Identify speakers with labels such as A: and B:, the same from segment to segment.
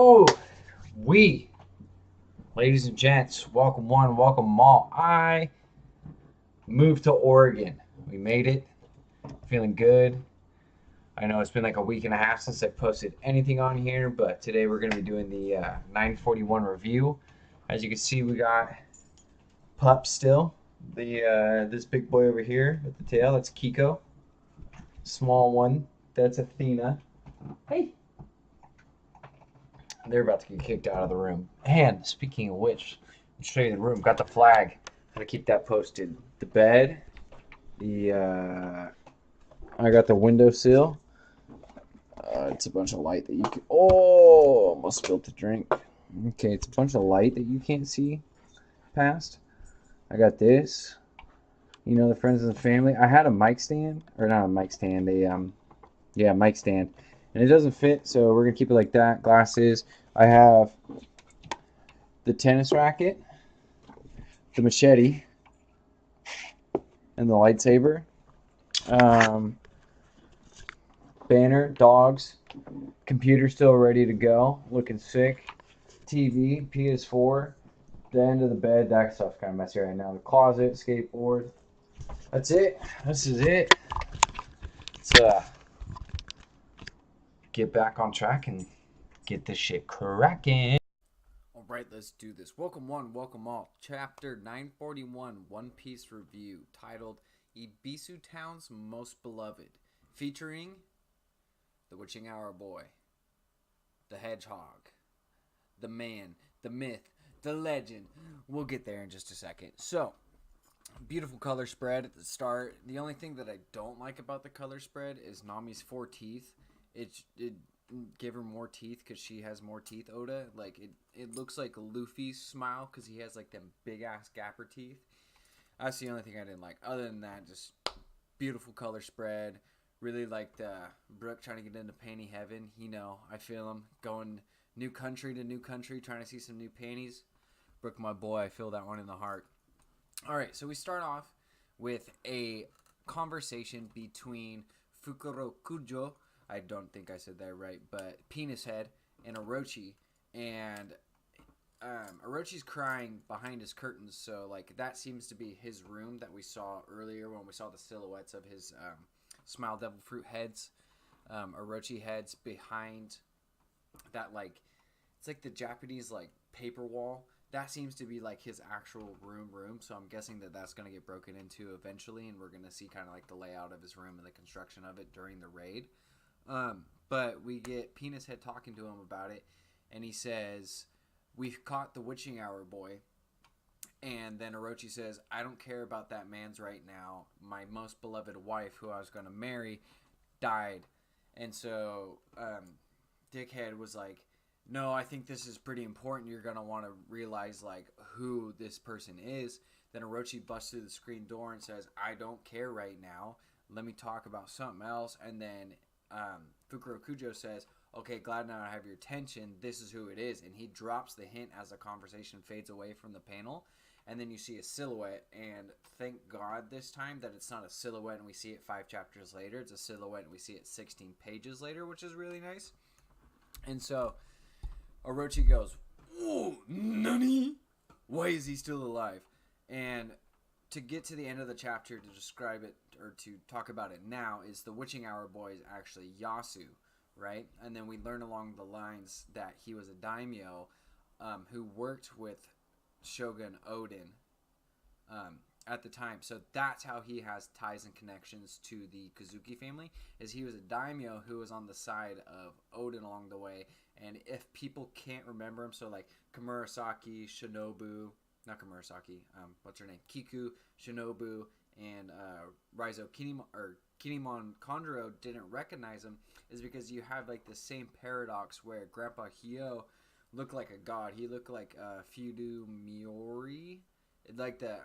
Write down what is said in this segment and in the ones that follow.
A: Woo! We, ladies and gents, welcome one, welcome all. I moved to Oregon. We made it. Feeling good. I know it's been like a week and a half since I posted anything on here, but today we're going to be doing the 941 review. As you can see, we got Pup still. This big boy over here with the tail, that's Kiko. Small one, that's Athena. Hey. They're about to get kicked out of the room. And speaking of which, I'll show you the room. Got the flag. Gotta keep that posted. The bed. I got the windowsill. It's a bunch of light that you can. Oh, almost spilled the drink. Okay, it's a bunch of light that you can't see past. I got this. You know, the friends and the family. I had a mic stand, or not a mic stand. Mic stand, and it doesn't fit, so we're gonna keep it like that. Glasses. I have the tennis racket, the machete, and the lightsaber. Banner, dogs, computer still ready to go, looking sick. TV, PS4, the end of the bed. That stuff's kind of messy right now. The closet, skateboard. That's it. This is it. Let's get back on track and get this shit cracking.
B: All right, let's do this. Welcome one, welcome all. Chapter 941, One Piece Review, titled Ibisu Town's Most Beloved, featuring the Witching Hour Boy, the Hedgehog, the man, the myth, the legend. We'll get there in just a second. So, beautiful color spread at the start. The only thing that I don't like about the color spread is Nami's 4 teeth. It give her more teeth because she has more teeth. Oda, like it looks like Luffy's smile because he has like them big ass gapper teeth. That's the only thing I didn't like. Other than that, just beautiful color spread. Really liked Brook trying to get into panty heaven. You know, I feel him going new country to new country, trying to see some new panties. Brook, my boy, I feel that one in the heart. All right, so we start off with a conversation between Fukuro Kujo, I don't think I said that right, but Penis Head and Orochi, and Orochi's crying behind his curtains, so like that seems to be his room that we saw earlier when we saw the silhouettes of his Smile Devil Fruit heads. Orochi heads behind that, like it's like the Japanese like paper wall. That seems to be like his actual room, so I'm guessing that that's going to get broken into eventually, and we're going to see kind of like the layout of his room and the construction of it during the raid. But we get Penis Head talking to him about it, and he says, "We've caught the Witching Hour Boy." And then Orochi says, "I don't care about that man's right now. My most beloved wife, who I was going to marry, died." And so Dickhead was like, "No, I think this is pretty important. You're going to want to realize like who this person is." Then Orochi busts through the screen door and says, "I don't care right now. Let me talk about something else." And then Fukuro Kujo says, "Okay, glad now I have your attention. This is who it is." And he drops the hint as the conversation fades away from the panel. And then you see a silhouette. And thank God this time that it's not a silhouette and we see it 5 chapters later. It's a silhouette and we see it 16 pages later, which is really nice. And so Orochi goes, "Ooh, Nani? Why is he still alive?" And to get to the end of the chapter to describe it or to talk about it now is the Witching Hour Boy is actually Yasu, right? And then we learn along the lines that he was a daimyo who worked with Shogun Oden at the time. So that's how he has ties and connections to the Kozuki family, is he was a daimyo who was on the side of Oden along the way. And if people can't remember him, so like Kamurasaki, Shinobu, not Kamurasaki, what's her name? Kiku, Shinobu, and Raizo Kinemon Kondoro didn't recognize him, is because you have like the same paradox where Grandpa Hyo looked like a god. He looked like Fudo Miori, like the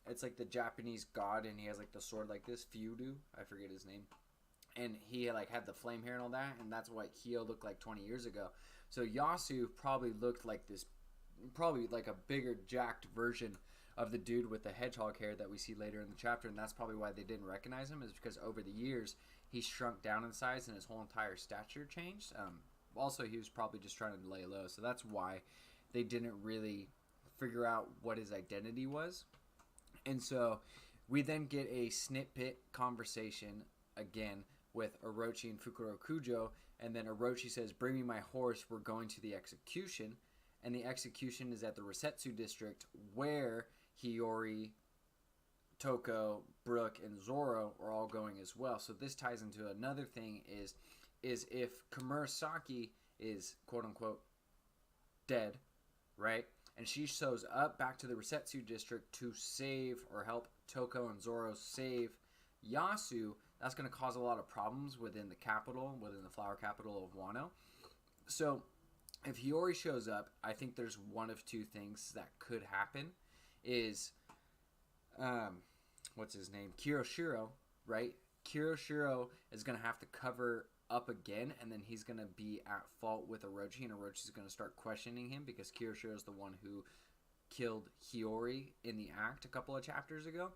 B: it's like the Japanese god, and he has like the sword like this. Fudo, I forget his name, and he like had the flame hair and all that, and that's what Hyo looked like 20 years ago. So Yasu probably looked like this, probably like a bigger jacked version of the dude with the hedgehog hair that we see later in the chapter, and that's probably why they didn't recognize him, is because over the years he shrunk down in size and his whole entire stature changed. Also, he was probably just trying to lay low, so that's why they didn't really figure out what his identity was. And so we then get a snippet conversation again with Orochi and Fukurokujo, and then Orochi says, "Bring me my horse, we're going to the execution." And the execution is at the Resetsu district, where Hiyori, Toko, Brook, and Zoro are all going as well. So this ties into another thing is if Komurasaki is quote unquote dead, right? And she shows up back to the Resetsu district to save or help Toko and Zoro save Yasu, that's going to cause a lot of problems within the capital, within the flower capital of Wano. So if Hiyori shows up, I think there's one of two things that could happen. Is what's his name? Kiroshiro, right? Kiroshiro is going to have to cover up again, and then he's going to be at fault with Orochi, and Orochi's going to start questioning him because Kiroshiro is the one who killed Hiyori in the act a couple of chapters ago.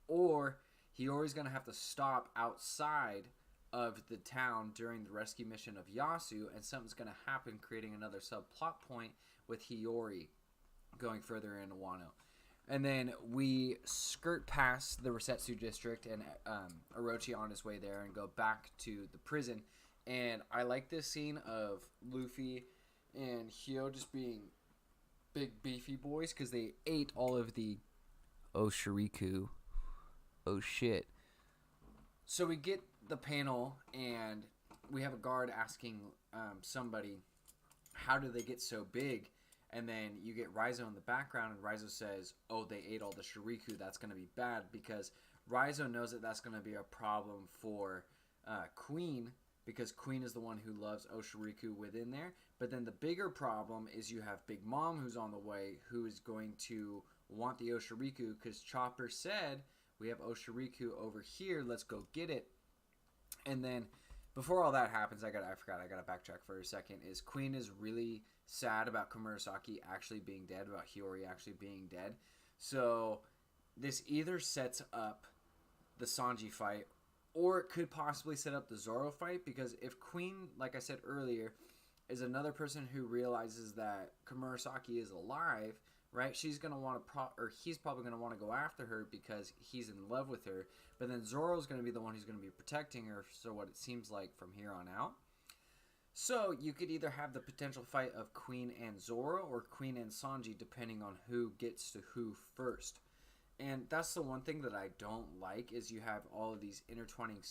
B: Or Hiyori's going to have to stop outside of the town during the rescue mission of Yasu, and something's going to happen, creating another subplot point with Hiyori going further into Wano. And then we skirt past the Resetsu district and Orochi on his way there and go back to the prison. And I like this scene of Luffy and Hyo just being big beefy boys because they ate all of the Oshiriku. Oh shit. So we get the panel and we have a guard asking somebody, how do they get so big? And then you get Raizo in the background, and Raizo says, "Oh, they ate all the Shuriku. That's going to be bad," because Raizo knows that that's going to be a problem for Queen, because Queen is the one who loves Oshiriku within there. But then the bigger problem is you have Big Mom, who's on the way, who is going to want the Oshiriku, because Chopper said, "We have Oshiriku over here. Let's go get it." And then before all that happens, I gotta backtrack for a second. Is Queen is really sad about Komurasaki actually being dead, about Hiyori actually being dead. So this either sets up the Sanji fight, or it could possibly set up the Zoro fight, because if Queen, like I said earlier, is another person who realizes that Komurasaki is alive, right? She's gonna want to, he's probably gonna want to go after her because he's in love with her. But then Zoro's gonna be the one who's gonna be protecting her. So what it seems like from here on out. So you could either have the potential fight of Queen and Zoro or Queen and Sanji, depending on who gets to who first. And that's the one thing that I don't like, is you have all of these intertwining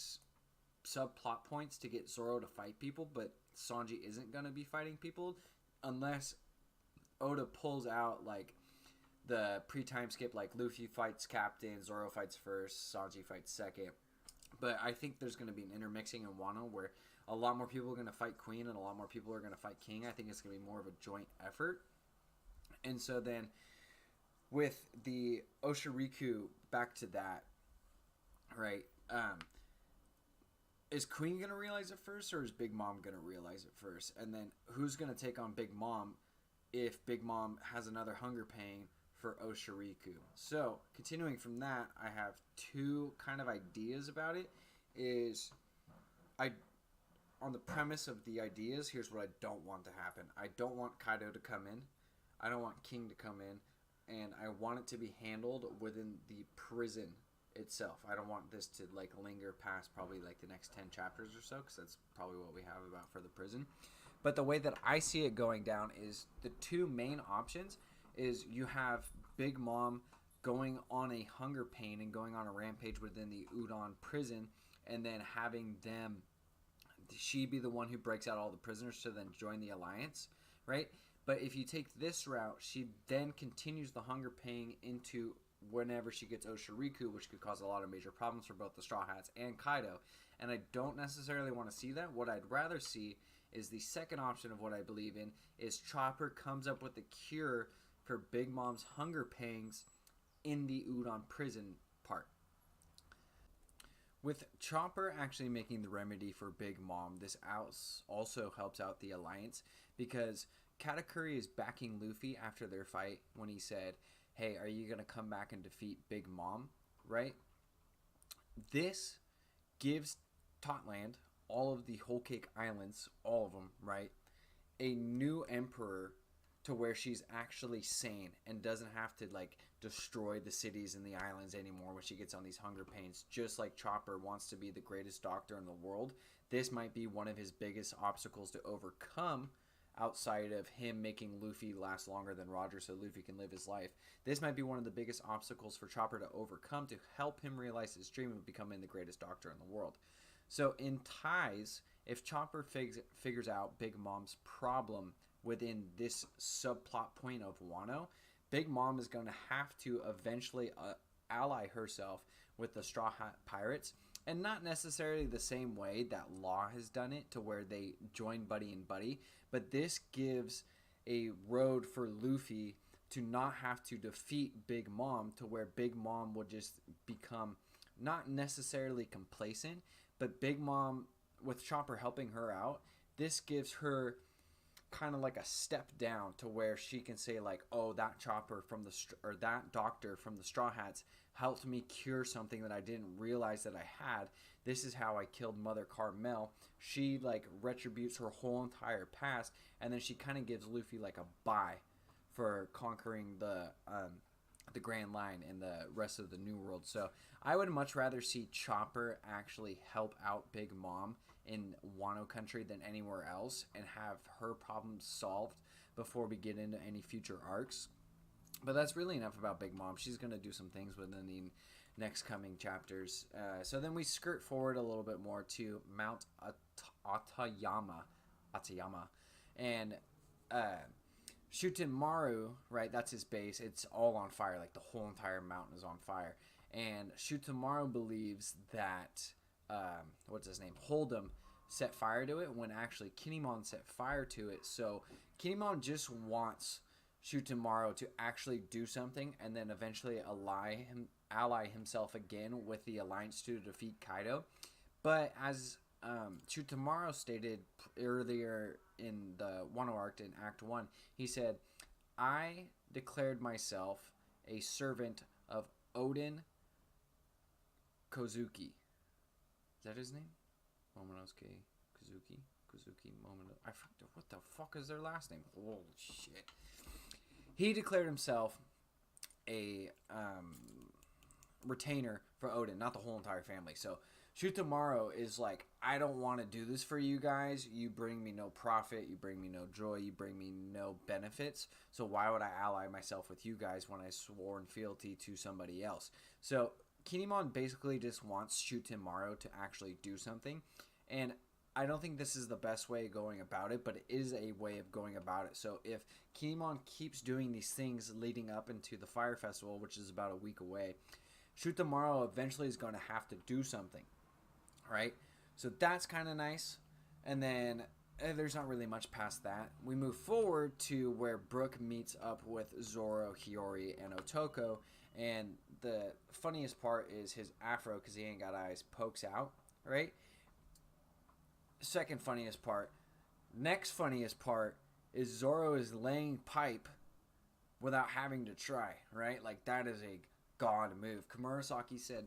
B: subplot points to get Zoro to fight people, but Sanji isn't going to be fighting people unless Oda pulls out like the pre-time skip, like Luffy fights Captain, Zoro fights first, Sanji fights second. But I think there's going to be an intermixing in Wano where a lot more people are going to fight Queen and a lot more people are going to fight King. I think it's going to be more of a joint effort. And so then with the Oshiriku, back to that, right? Is Queen going to realize it first, or is Big Mom going to realize it first? And then who's going to take on Big Mom if Big Mom has another hunger pain for Oshiriku? So continuing from that, I have two kind of ideas about it. On the premise of the ideas, here's what I don't want to happen. I don't want Kaido to come in. I don't want King to come in. And I want it to be handled within the prison itself. I don't want this to like linger past probably like the next 10 chapters or so, because that's probably what we have about for the prison. But the way that I see it going down is the two main options is you have Big Mom going on a hunger pain and going on a rampage within the Udon prison, and then having she be the one who breaks out all the prisoners to then join the alliance, right? But if you take this route, she then continues the hunger pain into whenever she gets Oshiriku, which could cause a lot of major problems for both the Straw Hats and Kaido. And I don't necessarily want to see that. What I'd rather see is the second option of what I believe in, is Chopper comes up with a cure for Big Mom's hunger pangs in the Udon prison part. With Chopper actually making the remedy for Big Mom, this also helps out the alliance, because Katakuri is backing Luffy after their fight when he said, "Hey, are you going to come back and defeat Big Mom?" Right? This gives Totland all of the Whole Cake Islands, all of them, right, a new emperor to where she's actually sane and doesn't have to like destroy the cities and the islands anymore when she gets on these hunger pains, just like Chopper wants to be the greatest doctor in the world. This might be one of his biggest obstacles to overcome outside of him making Luffy last longer than Roger so Luffy can live his life. This might be one of the biggest obstacles for Chopper to overcome to help him realize his dream of becoming the greatest doctor in the world. So in ties, if Chopper figures out Big Mom's problem within this subplot point of Wano, Big Mom is going to have to eventually ally herself with the Straw Hat Pirates, and not necessarily the same way that Law has done it to where they join buddy and buddy, but this gives a road for Luffy to not have to defeat Big Mom, to where Big Mom will just become not necessarily complacent, but Big Mom, with Chopper helping her out, this gives her kind of like a step down to where she can say like, oh, that Chopper from the or that doctor from the Straw Hats helped me cure something that I didn't realize that I had. This is how I killed Mother Carmel. She like retributes her whole entire past, and then she kind of gives Luffy like a bye for conquering the Grand Line and the rest of the New World. So I would much rather see Chopper actually help out Big Mom in Wano country than anywhere else and have her problems solved before we get into any future arcs. But that's really enough about Big Mom. She's going to do some things within the next coming chapters. So then we skirt forward a little bit more to Mount Atayama. And Shutenmaru, right, that's his base. It's all on fire. Like the whole entire mountain is on fire. And Shutenmaru believes that, what's his name, Hold'em set fire to it when actually Kinemon set fire to it. So Kinemon just wants Shutenmaru to actually do something and then eventually ally himself again with the Alliance to defeat Kaido. But as Shutenmaru stated earlier in the Wano arc in Act 1, he said, I declared myself a servant of Oden Kozuki. Is that his name? Momonosuke Kozuki Momonosuke. I forgot, what the fuck is their last name? Holy shit. He declared himself a retainer for Oden, not the whole entire family. So Shutenmaru is like, I don't want to do this for you guys. You bring me no profit. You bring me no joy. You bring me no benefits. So why would I ally myself with you guys when I swore in fealty to somebody else? So Kinemon basically just wants Shutenmaru to actually do something. And I don't think this is the best way of going about it, but it is a way of going about it. So if Kinemon keeps doing these things leading up into the Fire Festival, which is about a week away, Shutenmaru eventually is going to have to do something, right? So that's kind of nice. And then there's not really much past that. We move forward to where Brook meets up with Zoro, Hiyori, and Otoko. And the funniest part is his afro, because he ain't got eyes, pokes out, right? Second funniest part. Next funniest part is Zoro is laying pipe without having to try, right? Like, that is a god move. Komurasaki said,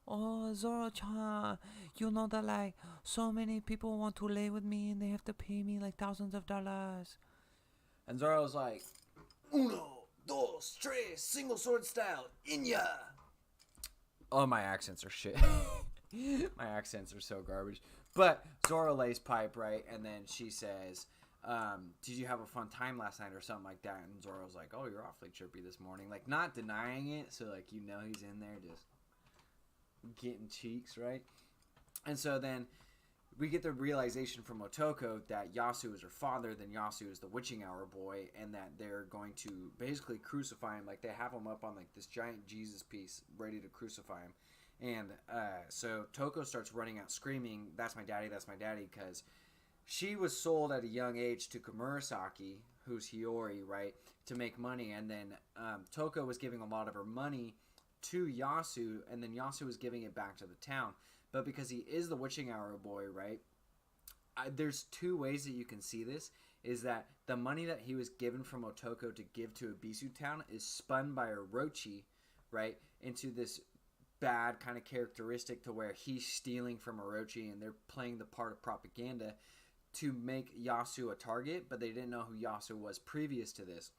C: oh, Zoro-chan, you know that, like, so many people want to lay with me and they have to pay me, like, thousands of dollars.
B: And Zoro's like, uno, dos, tres, single sword style, inya. Oh, my accents are shit. My accents are so garbage. But Zoro lays pipe, right? And then she says, did you have a fun time last night or something like that? And Zoro's like, oh, you're awfully chirpy this morning. Like, not denying it, so, like, you know he's in there just getting cheeks, right? And so then we get the realization from Otoko that Yasu is her father, then Yasu is the witching hour boy, and that they're going to basically crucify him. Like, they have him up on, like, this giant Jesus piece ready to crucify him. And so Toko starts running out screaming, that's my daddy, because she was sold at a young age to Komurasaki, who's Hiyori, right, to make money. And then Toko was giving a lot of her money to Yasu, and then Yasu was giving it back to the town. But because he is the witching hour boy, right, there's two ways that you can see this, is that the money that he was given from Otoko to give to Ebisu town is spun by Orochi, right, into this bad kind of characteristic to where he's stealing from Orochi and they're playing the part of propaganda to make Yasu a target, but they didn't know who Yasu was previous to this.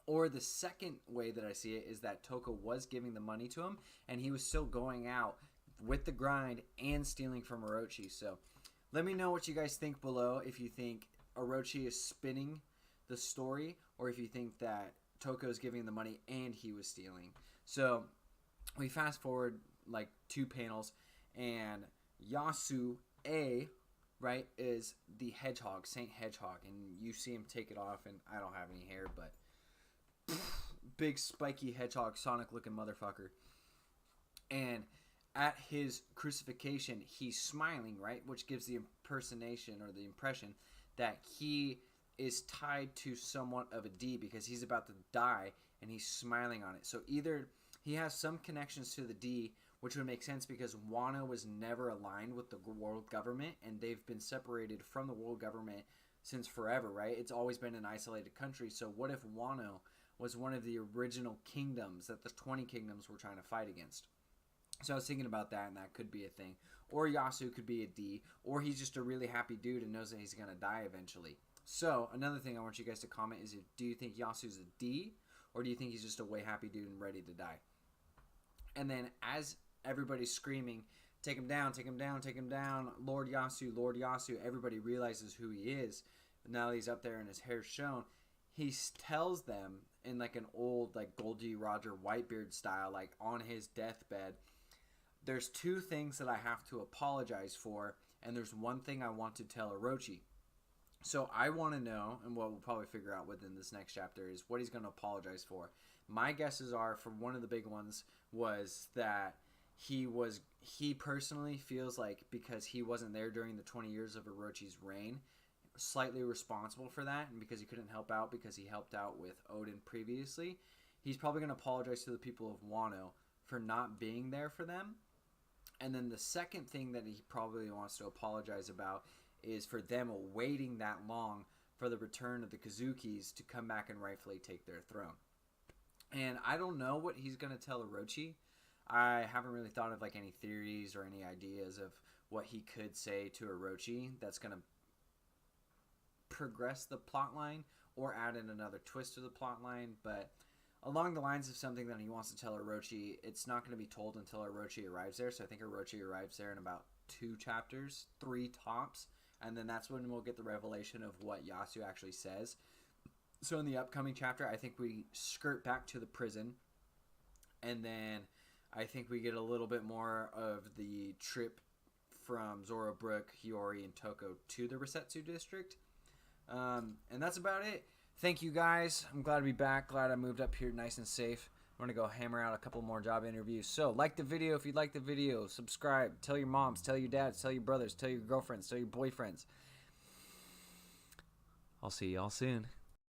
B: Or the second way that I see it is that Toko was giving the money to him, and he was still going out with the grind and stealing from Orochi. So let me know what you guys think below, if you think Orochi is spinning the story, or if you think that Toko is giving the money and he was stealing. So we fast forward like 2 panels, and Yasu A, right, is the hedgehog, Saint Hedgehog, and you see him take it off, and I don't have any hair, but big spiky hedgehog, Sonic looking motherfucker. And at his crucifixion, he's smiling, right, which gives the impersonation or the impression that he is tied to somewhat of a D, because he's about to die and he's smiling on it. So either he has some connections to the D, which would make sense because Wano was never aligned with the world government, and they've been separated from the world government since forever, right? It's always been an isolated country. So what if Wano was one of the original kingdoms that the 20 kingdoms were trying to fight against? So I was thinking about that, and that could be a thing. Or Yasu could be a D, or he's just a really happy dude and knows that he's going to die eventually. So another thing I want you guys to comment is, do you think Yasu's a D, or do you think he's just a way happy dude and ready to die? And then as everybody's screaming, take him down, take him down, take him down, Lord Yasu, everybody realizes who he is. Now that he's up there and his hair's shown, he tells them in like an old like Goldie Roger Whitebeard style, like on his deathbed, there's 2 things that I have to apologize for, and there's one thing I want to tell Orochi. So I want to know, and what we'll probably figure out within this next chapter, is what he's going to apologize for. My guesses are, for one of the big ones, was that he personally feels like, because he wasn't there during the 20 years of Orochi's reign, slightly responsible for that, and because he couldn't help out because he helped out with Oden previously, he's probably going to apologize to the people of Wano for not being there for them. And then the second thing that he probably wants to apologize about is for them waiting that long for the return of the Kazukis to come back and rightfully take their throne. And I don't know what he's going to tell Orochi. I haven't really thought of like any theories or any ideas of what he could say to Orochi that's going to progress the plot line or add in another twist to the plot line. But along the lines of something that he wants to tell Orochi, it's not going to be told until Orochi arrives there. So I think Orochi arrives there in about 2 chapters, 3 tops. And then that's when we'll get the revelation of what Yasu actually says. So in the upcoming chapter, I think we skirt back to the prison. And then I think we get a little bit more of the trip from Zorobrook, Hiyori, and Toko to the Resetsu district. And that's about it. Thank you guys. I'm glad to be back. Glad I moved up here nice and safe. I'm going to go hammer out a couple more job interviews. So like the video if you like the video. Subscribe. Tell your moms. Tell your dads. Tell your brothers. Tell your girlfriends. Tell your boyfriends. I'll see y'all soon.